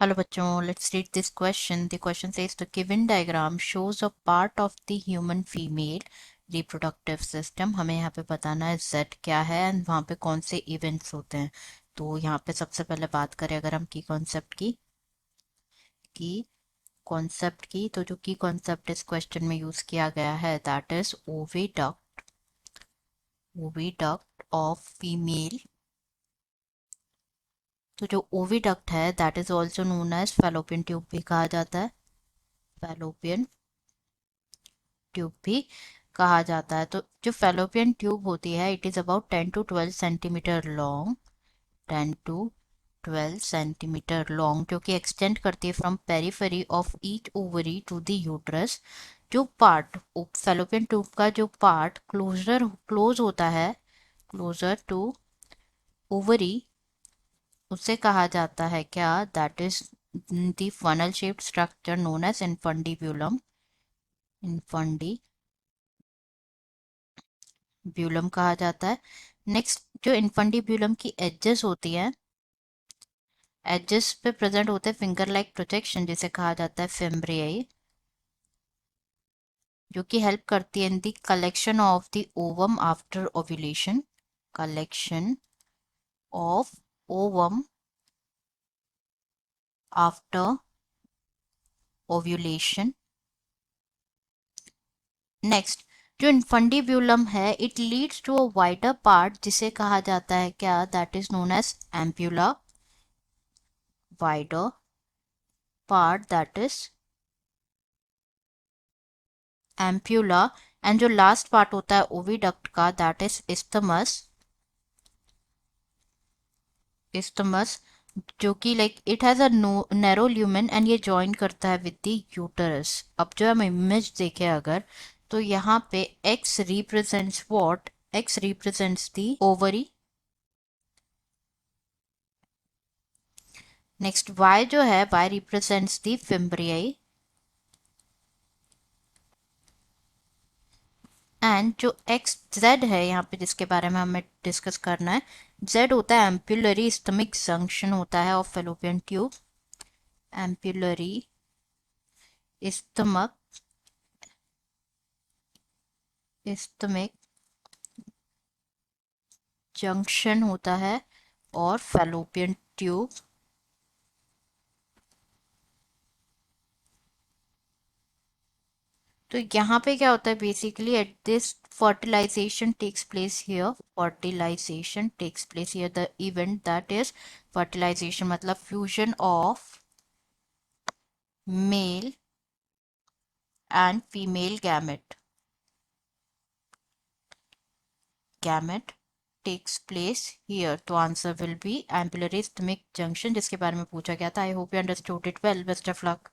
Hello बच्चों, let's read this question. The question says the given diagram shows a part of the human female reproductive system. हमें यहाँ पे बताना है Z क्या है एंड वहाँ पे कौन से इवेंट्स होते हैं. तो यहाँ पे सबसे पहले बात करें अगर हम की कॉन्सेप्ट की तो जो की कॉन्सेप्ट इस क्वेश्चन में यूज किया गया है that is oviduct of female. तो जो ओविडक्ट है that is also known as fallopian tube भी कहा जाता है. फैलोपियन ट्यूब भी कहा जाता है. तो जो फैलोपियन ट्यूब होती है it is about 10 to 12 centimetre long. 10 to 12 centimetre long जो कि एक्सटेंड करती है from periphery of each ovary to the uterus. जो पार्ट फैलोपियन ट्यूब का जो पार्ट क्लोज होता है क्लोजर टू ओवरी उसे कहा जाता है क्या that is the funnel shaped structure known as infundibulum. ब्यूलम कहा जाता है. नेक्स्ट जो इन्फंडिब्यूलम की एजेस होती है एजेस पे प्रेजेंट होते हैं फिंगर लाइक प्रोजेक्शन जिसे कहा जाता है फेम्ब्रियाई जो कि हेल्प करती है in the collection of the ovum after ovulation. Collection of ovum after ovulation. Next जो इन्फंडिब्यूलम है it leads to a wider part जिसे कहा जाता है क्या that is known as ampulla. wider part that is ampulla. And जो last part होता है ओविडक्ट का दैट इज isthmus जो कि like it has a narrow lumen and ये जॉइन करता है विद द यूटरस. अब जो हम इमेज देखें अगर तो यहाँ पे x represents what. x represents the ovary. Next y जो है y रिप्रेजेंट्स द फिम्ब्रियाई. एंड जो एक्स जेड है यहाँ पे जिसके बारे में हमें डिस्कस करना है जेड होता है एम्पुलरी स्टमक जंक्शन होता है of fallopian tube. Ampullary stomach stomach junction होता है और फेलोपियन ट्यूब. तो यहाँ पे क्या होता है basically at this fertilization takes place here the event that is fertilization मतलब fusion of male and female gamete takes place here. तो answer will be ampullary isthmic junction जिसके बारे में पूछा गया था. I hope you understood it well. Best of luck.